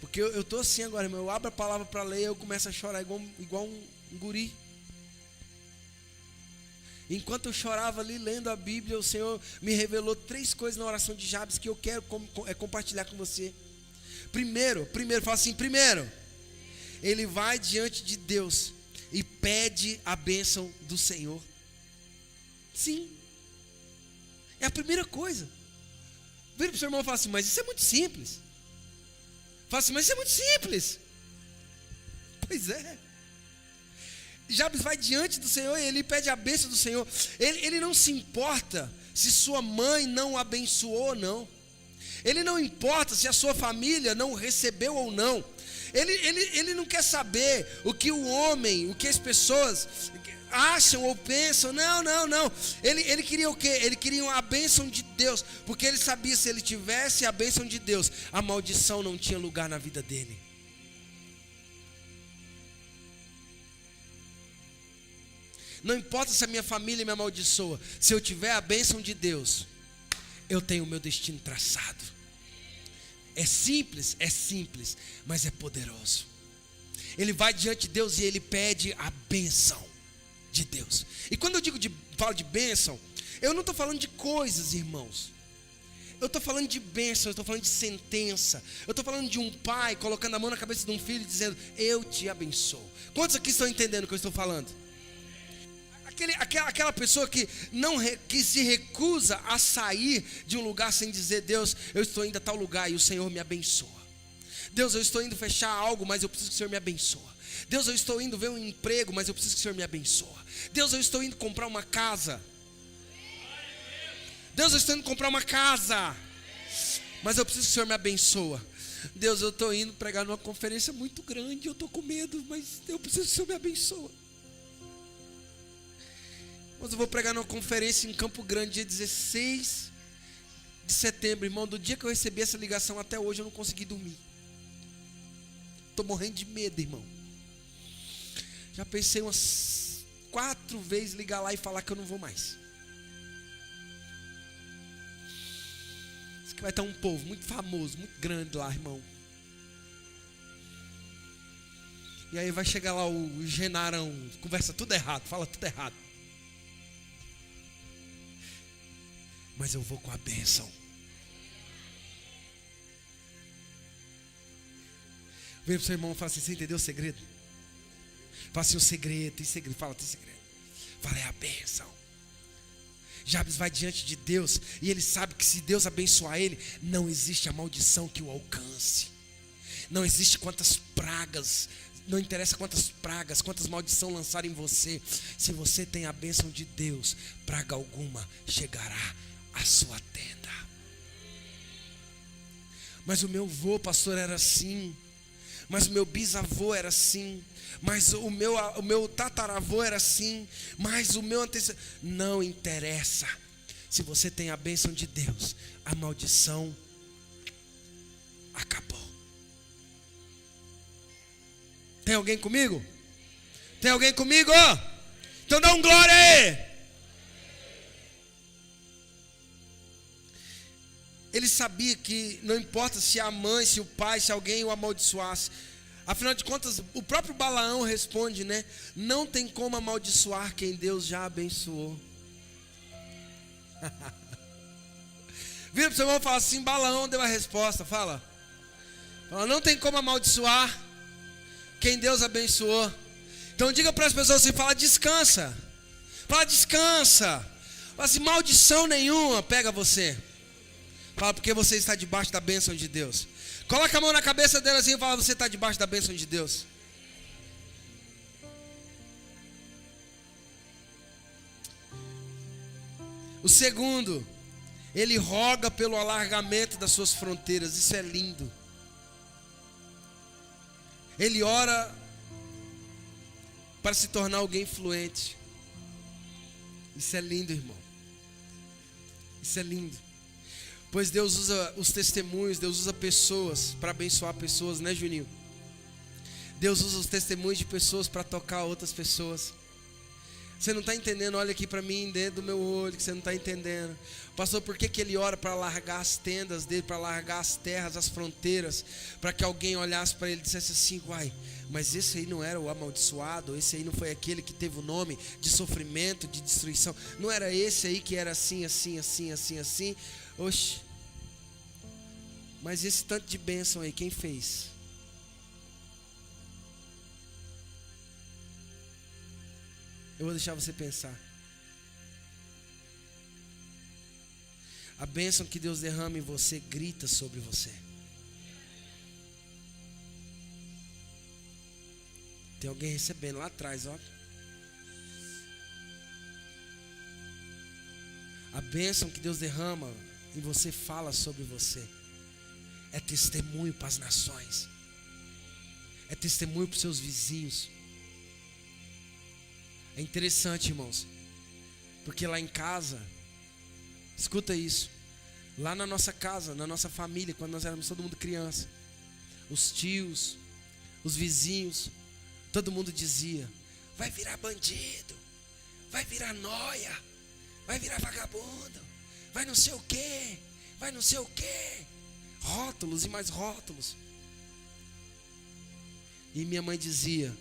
Porque eu estou assim agora, irmão. Eu abro a palavra para ler e eu começo a chorar igual um guri. Enquanto eu chorava ali lendo a Bíblia, o Senhor me revelou 3 coisas na oração de Jabes que eu quero compartilhar com você. Primeiro, fala assim, primeiro, ele vai diante de Deus e pede a bênção do Senhor. Sim, é a primeira coisa. Vira para o seu irmão e fala assim, mas isso é muito simples. Fala assim, mas isso é muito simples. Pois é. Jabes vai diante do Senhor e ele pede a bênção do Senhor. Ele não se importa se sua mãe não o abençoou ou não. Ele não importa se a sua família não recebeu ou não. Ele não quer saber o que o homem, o que as pessoas acham ou pensam. Não. Ele queria o quê? Ele queria a bênção de Deus. Porque ele sabia, se ele tivesse a bênção de Deus, a maldição não tinha lugar na vida dele. Não importa se a minha família me amaldiçoa, se eu tiver a bênção de Deus, eu tenho o meu destino traçado. É simples, mas é poderoso. Ele vai diante de Deus e ele pede a bênção de Deus. E quando eu falo de bênção, eu não estou falando de coisas, irmãos. Eu estou falando de bênção, eu estou falando de sentença. Eu estou falando de um pai colocando a mão na cabeça de um filho e dizendo, eu te abençoo. Quantos aqui estão entendendo o que eu estou falando? Aquela pessoa que se recusa a sair de um lugar sem dizer, Deus, eu estou indo a tal lugar e o Senhor me abençoa. Deus, eu estou indo fechar algo, mas eu preciso que o Senhor me abençoa. Deus, eu estou indo ver um emprego, mas eu preciso que o Senhor me abençoa. Deus, eu estou indo comprar uma casa. Deus, eu estou indo comprar uma casa, mas eu preciso que o Senhor me abençoa. Deus, eu estou indo pregar numa conferência muito grande, eu estou com medo, mas eu preciso que o Senhor me abençoa. Mas eu vou pregar numa conferência em Campo Grande, dia 16 de setembro, irmão. Do dia que eu recebi essa ligação até hoje eu não consegui dormir. Estou morrendo de medo, irmão. Já pensei umas 4 vezes ligar lá e falar que eu não vou mais. Diz que vai estar um povo muito famoso, muito grande lá, irmão. E aí vai chegar lá o Genarão, conversa tudo errado, fala tudo errado. Mas eu vou com a bênção. Vem pro seu irmão e fala assim, você entendeu o segredo? Fala assim, o segredo, tem segredo. Fala, tem segredo. Fala, é a bênção. Jabes vai diante de Deus e ele sabe que se Deus abençoar ele, não existe a maldição que o alcance. Não existe quantas pragas, não interessa quantas pragas, quantas maldições lançarem em você. Se você tem a bênção de Deus, praga alguma chegará a sua tenda. Mas o meu avô, pastor, era assim. Mas o meu bisavô era assim. Mas o meu tataravô era assim. Mas o meu antecessor. Não interessa. Se você tem a bênção de Deus, a maldição acabou. Tem alguém comigo? Tem alguém comigo? Então dá um glória aí. Ele sabia que não importa se a mãe, se o pai, se alguém o amaldiçoasse. Afinal de contas, o próprio Balaão responde, né? Não tem como amaldiçoar quem Deus já abençoou. Vira para o seu irmão e fala assim, Balaão deu a resposta, fala, não tem como amaldiçoar quem Deus abençoou. Então diga para as pessoas assim, fala descansa. Fala descansa. Fala assim, maldição nenhuma pega você. Fala, porque você está debaixo da bênção de Deus. Coloca a mão na cabeça dela assim e fala, você está debaixo da bênção de Deus. O segundo, ele roga pelo alargamento das suas fronteiras. Isso é lindo. Ele ora para se tornar alguém influente. Isso é lindo, irmão. Isso é lindo. Pois Deus usa os testemunhos, Deus usa pessoas para abençoar pessoas, né, Juninho? Deus usa os testemunhos de pessoas para tocar outras pessoas. Você não está entendendo? Olha aqui para mim dentro do meu olho, que você não está entendendo. Pastor, por que ele ora para largar as tendas dele, para largar as terras, as fronteiras, para que alguém olhasse para ele e dissesse assim, uai, mas esse aí não era o amaldiçoado, esse aí não foi aquele que teve o nome de sofrimento, de destruição, não era esse aí que era assim, assim, assim, assim, assim. Oxe, mas esse tanto de bênção aí, quem fez? Eu vou deixar você pensar. A bênção que Deus derrama em você grita sobre você. Tem alguém recebendo lá atrás, ó. A bênção que Deus derrama em você fala sobre você. É testemunho para as nações. É testemunho para os seus vizinhos. É interessante, irmãos, porque lá em casa, escuta isso, lá na nossa casa, na nossa família, quando nós éramos todo mundo criança, os tios, os vizinhos, todo mundo dizia, vai virar bandido, vai virar nóia, vai virar vagabundo, vai não sei o quê, vai não sei o quê, rótulos e mais rótulos. E minha mãe dizia,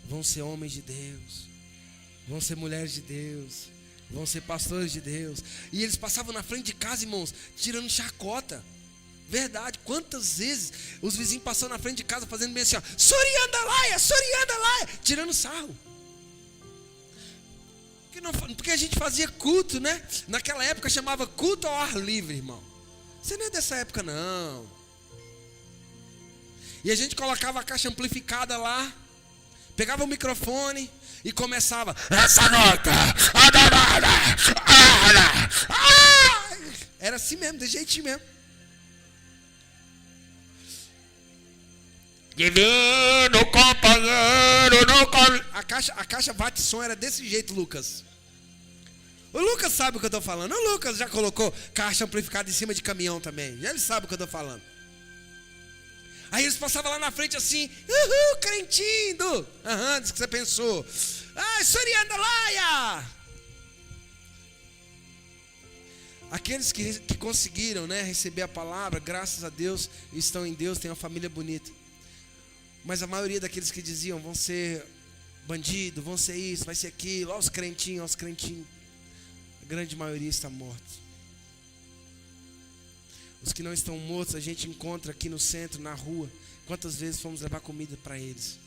vão ser homens de Deus, vão ser mulheres de Deus, vão ser pastores de Deus. E eles passavam na frente de casa, irmãos, tirando chacota. Verdade, quantas vezes os vizinhos passaram na frente de casa fazendo bem assim, ó, Soriandalaia, tirando sarro. Porque a gente fazia culto, né? Naquela época chamava culto ao ar livre, irmão. Você não é dessa época, não. E a gente colocava a caixa amplificada lá, pegava o microfone e começava, essa nota, era assim mesmo, de jeitinho mesmo. Divino companheiro, a caixa bate-som era desse jeito, Lucas. O Lucas sabe o que eu estou falando. O Lucas já colocou caixa amplificada em cima de caminhão também. Já ele sabe o que eu estou falando. Aí eles passavam lá na frente assim, crentindo. Diz que você pensou. Soriandalaia. Aqueles que conseguiram, né, receber a palavra, graças a Deus, estão em Deus, têm uma família bonita. Mas a maioria daqueles que diziam, vão ser bandido, vão ser isso, vai ser aquilo, olha os crentinhos. A grande maioria está morta. Os que não estão mortos, a gente encontra aqui no centro, na rua. Quantas vezes fomos levar comida para eles?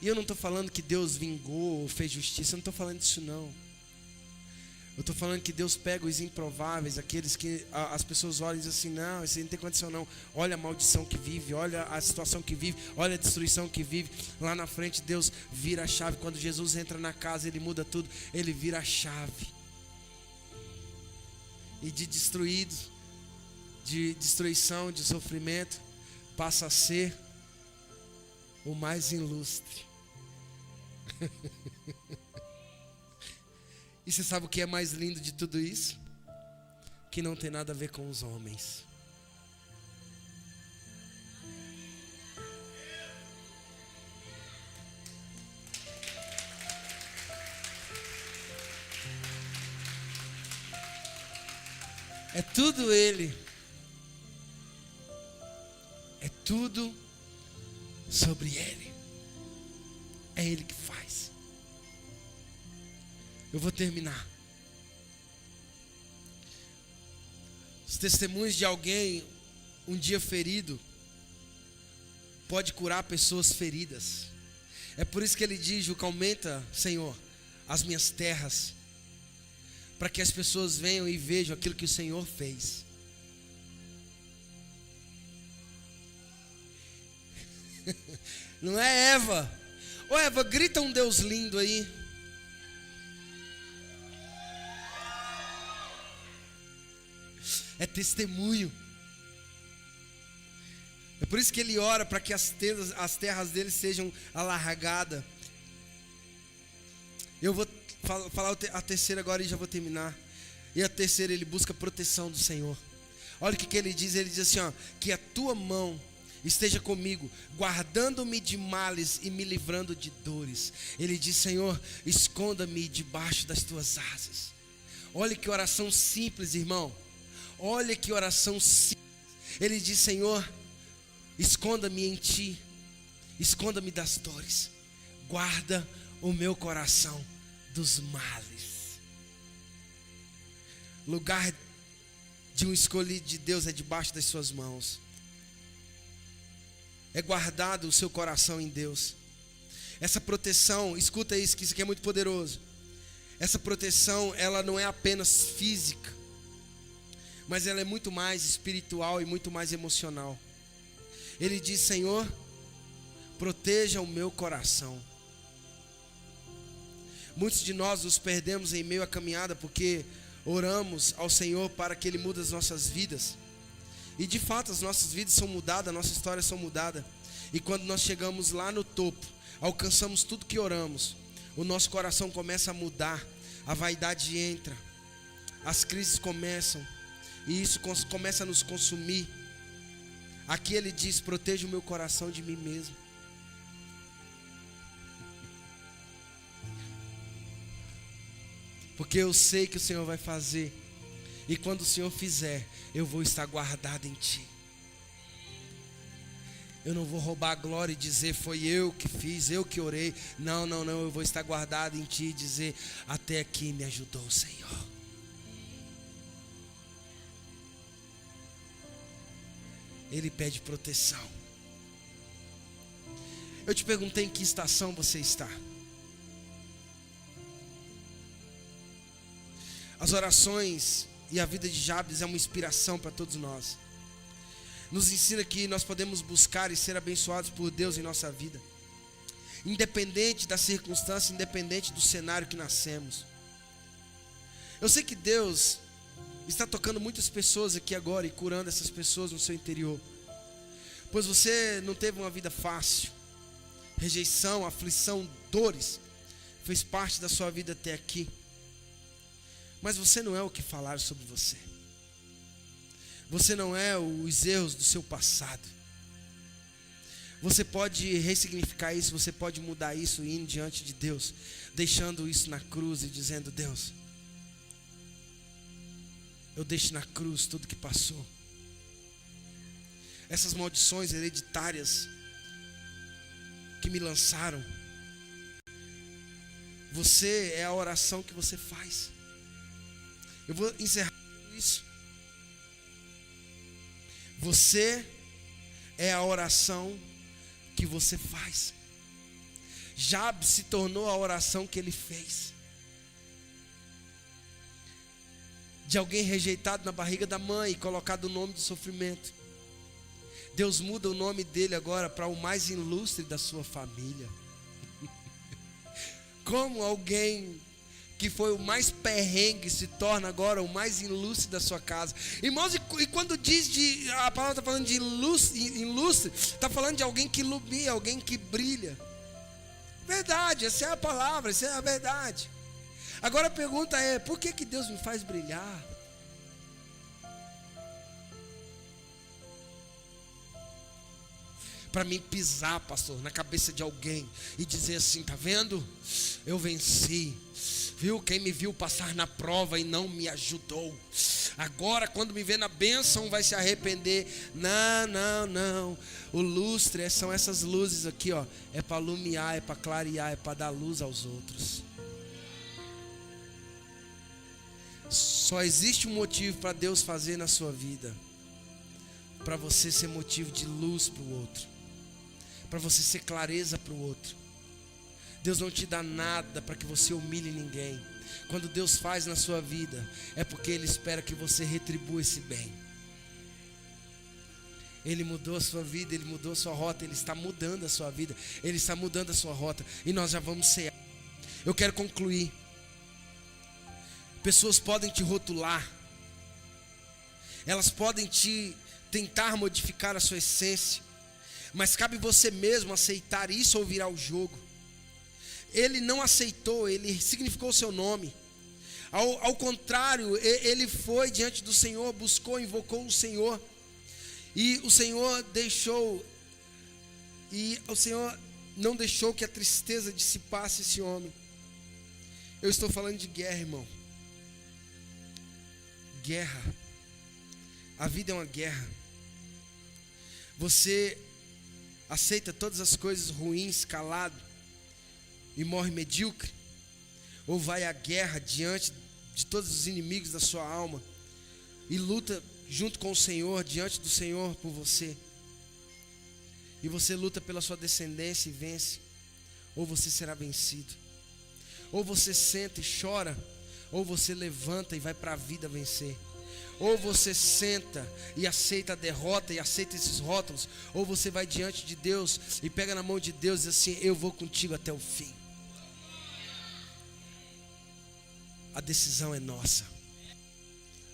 E eu não estou falando que Deus vingou ou fez justiça. Eu não estou falando disso, não. Eu estou falando que Deus pega os improváveis, aqueles que as pessoas olham e dizem assim, não, isso aí não tem condição não. Olha a maldição que vive, olha a situação que vive, olha a destruição que vive. Lá na frente Deus vira a chave. Quando Jesus entra na casa, Ele muda tudo. Ele vira a chave. E de destruídos, de destruição, de sofrimento, passa a ser o mais ilustre. E você sabe o que é mais lindo de tudo isso? Que não tem nada a ver com os homens. É tudo Ele. É tudo sobre Ele. É Ele que faz. Eu vou terminar. Os testemunhos de alguém um dia ferido pode curar pessoas feridas. É por isso que ele diz, Juca, aumenta, Senhor, as minhas terras, para que as pessoas venham e vejam aquilo que o Senhor fez. Não é Eva? Ô Eva, grita um Deus lindo aí. É testemunho. É por isso que ele ora para que as terras dele sejam alargadas. Eu vou falar a terceira agora e já vou terminar. E a terceira, ele busca a proteção do Senhor. Olha o que ele diz assim, ó, que a tua mão esteja comigo, guardando-me de males e me livrando de dores. Ele diz: Senhor, esconda-me debaixo das tuas asas. Olha que oração simples, irmão. Olha que oração simples. Ele diz: Senhor, esconda-me em ti, esconda-me das dores, guarda o meu coração dos males. Lugar de um escolhido de Deus é debaixo das suas mãos. É guardado o seu coração em Deus. Essa proteção, escuta isso, que isso aqui é muito poderoso. Essa proteção, ela não é apenas física, mas ela é muito mais espiritual e muito mais emocional. Ele diz: Senhor, proteja o meu coração. Muitos de nós nos perdemos em meio à caminhada porque oramos ao Senhor para que Ele mude as nossas vidas. E de fato as nossas vidas são mudadas, as nossas histórias são mudadas. E quando nós chegamos lá no topo, alcançamos tudo que oramos, o nosso coração começa a mudar, a vaidade entra, as crises começam, e isso começa a nos consumir. Aqui ele diz: proteja o meu coração de mim mesmo. Porque eu sei que o Senhor vai fazer. E quando o Senhor fizer, eu vou estar guardado em ti. Eu não vou roubar a glória e dizer: foi eu que fiz, eu que orei. Não, eu vou estar guardado em ti e dizer: até aqui me ajudou o Senhor. Ele pede proteção. Eu te perguntei em que estação você está. As orações e a vida de Jabes é uma inspiração para todos nós. Nos ensina que nós podemos buscar e ser abençoados por Deus em nossa vida, independente da circunstância, independente do cenário que nascemos. Eu sei que Deus está tocando muitas pessoas aqui agora e curando essas pessoas no seu interior, pois você não teve uma vida fácil. Rejeição, aflição, dores fez parte da sua vida até aqui. Mas você não é o que falaram sobre você. Você não é os erros do seu passado. Você pode ressignificar isso, você pode mudar isso e ir diante de Deus, deixando isso na cruz e dizendo: Deus, eu deixo na cruz tudo que passou. Essas maldições hereditárias que me lançaram. Você é a oração que você faz. Eu vou encerrar isso. Você é a oração que você faz. Jabes se tornou a oração que ele fez. De alguém rejeitado na barriga da mãe e colocado o nome de sofrimento, Deus muda o nome dele agora para o mais ilustre da sua família. Como alguém que foi o mais perrengue se torna agora o mais ilustre da sua casa. Irmãos, e quando diz a palavra está falando de ilustre, está falando de alguém que ilumina, alguém que brilha. Verdade, essa é a palavra, essa é a verdade. Agora a pergunta é: por que Deus me faz brilhar? Para mim pisar, pastor, na cabeça de alguém e dizer assim: tá vendo? Eu venci. Viu? Quem me viu passar na prova e não me ajudou, agora quando me vê na bênção vai se arrepender. Não. O lustre são essas luzes aqui, ó. É para iluminar, é para clarear, é para dar luz aos outros. Só existe um motivo para Deus fazer na sua vida: para você ser motivo de luz para o outro, para você ser clareza para o outro. Deus não te dá nada para que você humilhe ninguém. Quando Deus faz na sua vida, é porque Ele espera que você retribua esse bem. Ele mudou a sua vida, Ele mudou a sua rota, Ele está mudando a sua vida, Ele está mudando a sua rota, e nós já vamos cear. Eu quero concluir. Pessoas podem te rotular, elas podem te tentar modificar a sua essência, mas cabe você mesmo aceitar isso ou virar o jogo. Ele não aceitou, ele significou o seu nome. Ao contrário, ele foi diante do Senhor, buscou, invocou o Senhor. E o Senhor não deixou que a tristeza dissipasse esse homem. Eu estou falando de guerra, irmão. Guerra. A vida é uma guerra. Você aceita todas as coisas ruins, calado, e morre medíocre? Ou vai à guerra diante de todos os inimigos da sua alma e luta junto com o Senhor, diante do Senhor por você? E você luta pela sua descendência e vence? Ou você será vencido? Ou você senta e chora, ou você levanta e vai para a vida vencer. Ou você senta e aceita a derrota e aceita esses rótulos, ou você vai diante de Deus e pega na mão de Deus e diz assim: eu vou contigo até o fim. A decisão é nossa,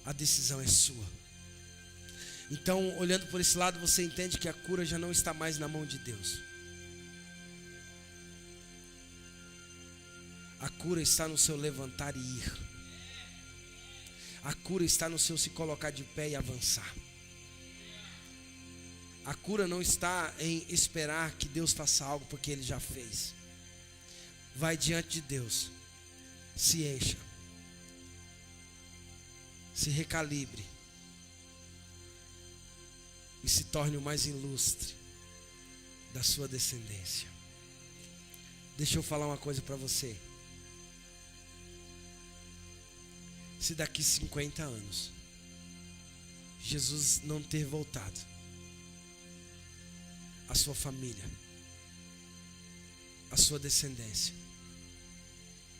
a decisão é sua. Então, olhando por esse lado, você entende que a cura já não está mais na mão de Deus. A cura está no seu levantar e ir. A cura está no seu se colocar de pé e avançar. A cura não está em esperar que Deus faça algo, porque Ele já fez. Vai diante de Deus, se encha, se recalibre e se torne o mais ilustre da sua descendência. Deixa eu falar uma coisa para você. Se daqui 50 anos Jesus não ter voltado, a sua família, a sua descendência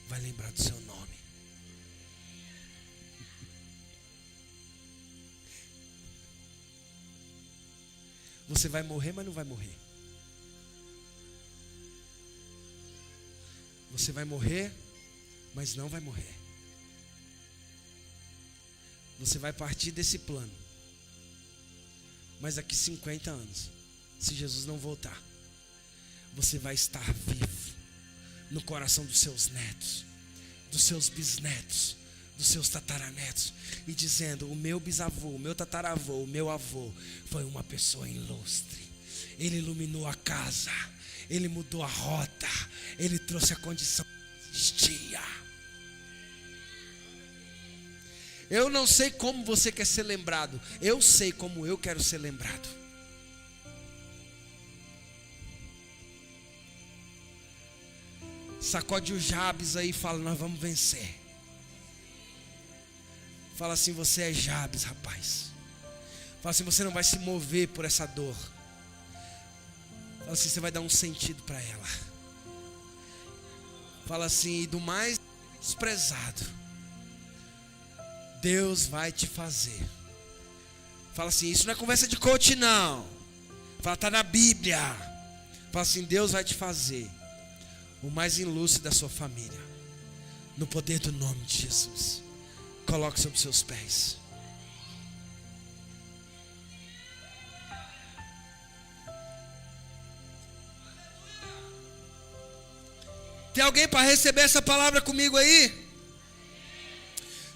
vai lembrar do seu nome. Você vai morrer, mas não vai morrer. Você vai morrer, mas não vai morrer. Você vai partir desse plano. Mas daqui 50 anos, se Jesus não voltar, você vai estar vivo no coração dos seus netos, dos seus bisnetos, dos seus tataranetos, e dizendo: o meu bisavô, o meu tataravô, o meu avô foi uma pessoa ilustre. Ele iluminou a casa, ele mudou a rota, ele trouxe a condição que existia. Eu não sei como você quer ser lembrado, eu sei como eu quero ser lembrado. Sacode o Jabes aí e fala: nós vamos vencer. Fala assim: você é Jabes, rapaz. Fala assim: você não vai se mover por essa dor. Fala assim: você vai dar um sentido para ela. Fala assim: e do mais desprezado, Deus vai te fazer. Fala assim: isso não é conversa de coach, não. Fala: está na Bíblia. Fala assim: Deus vai te fazer o mais ilustre da sua família, no poder do nome de Jesus. Coloque sobre seus pés. Tem alguém para receber essa palavra comigo aí?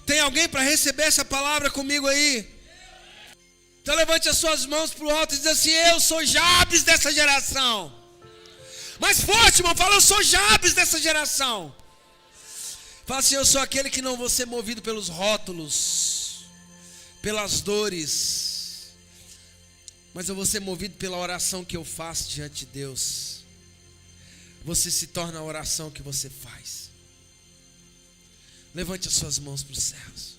Tem alguém para receber essa palavra comigo aí? Então levante as suas mãos para o alto e diz assim: eu sou Jabes dessa geração. Mais forte, irmão, fala: eu sou Jabes dessa geração. Fala assim: eu sou aquele que não vou ser movido pelos rótulos, pelas dores, mas eu vou ser movido pela oração que eu faço diante de Deus. Você se torna a oração que você faz. Levante as suas mãos para os céus.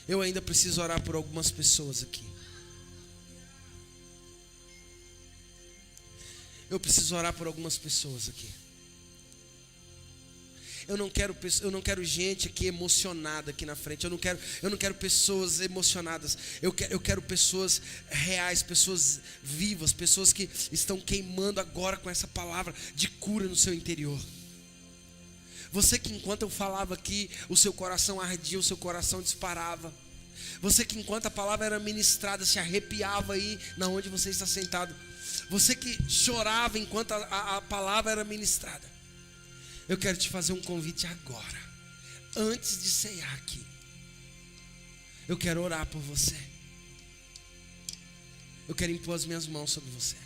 Eu ainda preciso orar por algumas pessoas aqui. Eu preciso orar por algumas pessoas aqui. Eu não quero gente aqui emocionada aqui na frente. Eu não quero pessoas emocionadas. Eu quero pessoas reais, pessoas vivas, pessoas que estão queimando agora com essa palavra de cura no seu interior. Você que enquanto eu falava aqui, o seu coração ardia, o seu coração disparava. Você que enquanto a palavra era ministrada, se arrepiava aí na onde você está sentado. Você que chorava enquanto a palavra era ministrada. Eu quero te fazer um convite agora, antes de ceiar aqui. Eu quero orar por você. Eu quero impor as minhas mãos sobre você.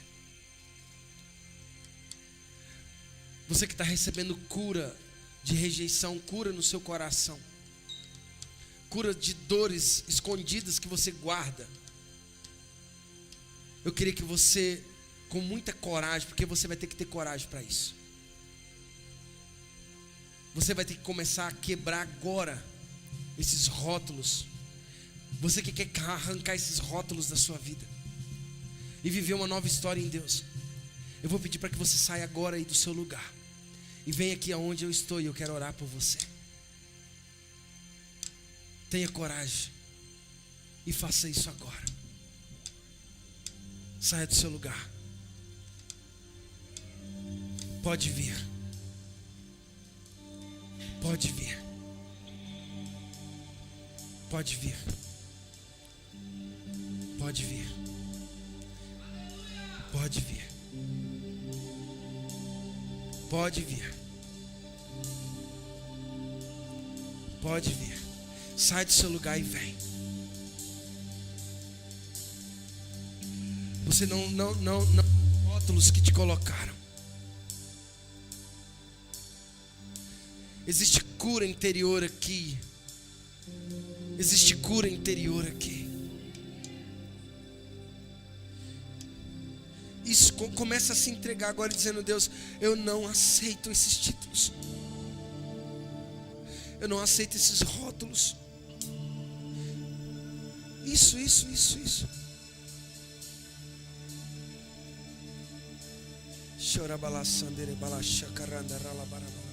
Você que está recebendo cura de rejeição, cura no seu coração, cura de dores escondidas que você guarda. Eu queria que você, com muita coragem, porque você vai ter que ter coragem para isso. Você vai ter que começar a quebrar agora esses rótulos. Você que quer arrancar esses rótulos da sua vida e viver uma nova história em Deus. Eu vou pedir para que você saia agora aí do seu lugar e venha aqui aonde eu estou, e eu quero orar por você. Tenha coragem e faça isso agora. Saia do seu lugar. Pode vir. Pode vir. Pode vir. Pode vir. Pode vir. Pode vir. Pode vir. Sai do seu lugar e vem. Você não rótulos que te colocaram. Existe cura interior aqui. Existe cura interior aqui. Isso, começa a se entregar agora dizendo: Deus, eu não aceito esses títulos. Eu não aceito esses rótulos. Isso. Chora bala sandere bala chacaranda rala barabara.